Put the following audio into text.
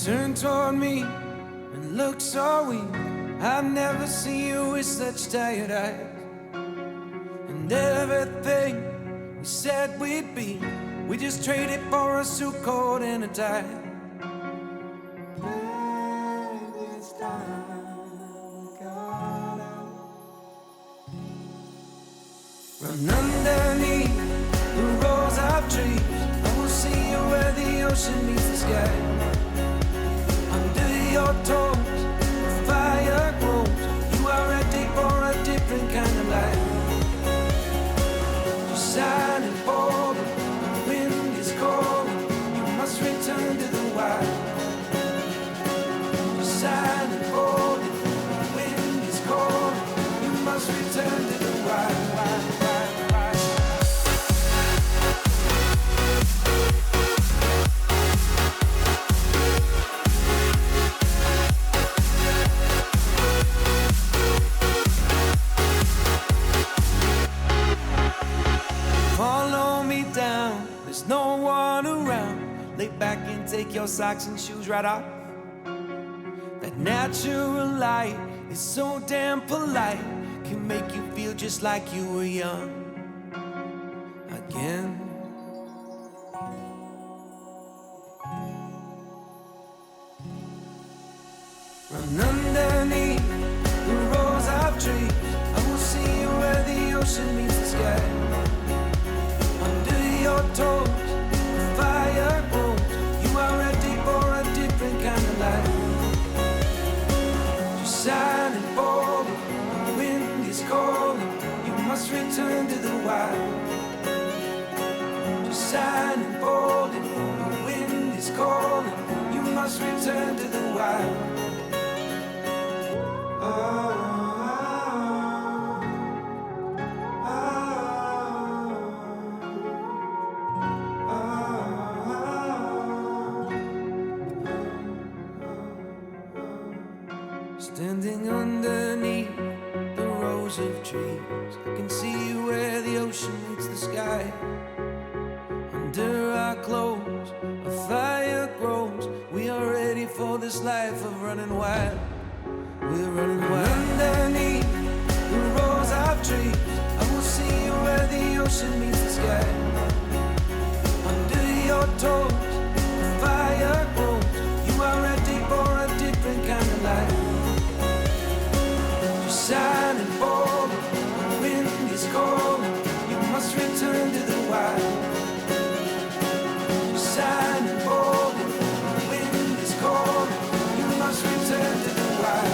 Turn toward me and look so weak. I've never seen you with such tired eyes. And everything we said we'd be, we just traded for a suit coat and a tie. Baby, it's time we got out. Run underneath the rows of trees. I will see you where the ocean meets the sky. Under your toes, the fire grows. You are ready for a different kind of life. You're silent, bold. The wind is cold. You must return to the wild. You're silent, bold. The wind is cold. You must return to the wild. Follow me down, there's no one around. Lay back and take your socks and shoes right off. That natural light is so damn polite, can make you feel just like you were young again. Run underneath the rows of trees. I will see you where the ocean meets the sky. Under your toes, the fire grows. You are ready for a different kind of life. You're silent, bold. The wind is calling. You must return to the wild. You're silent, bold. The wind is calling. You must return to the wild. Standing underneath the rows of trees, I can see where the ocean meets the sky. Under our clothes, a fire grows. We are ready for this life of running wild. We're running wild. Underneath the rows of trees, I will see you where the ocean meets the sky. Under your toes, the fire grows. You are ready for a different kind of life. Silent, bold, the wind is cold. You must return to the wild. You're silent, bold, the wind is cold. You must return to the wild.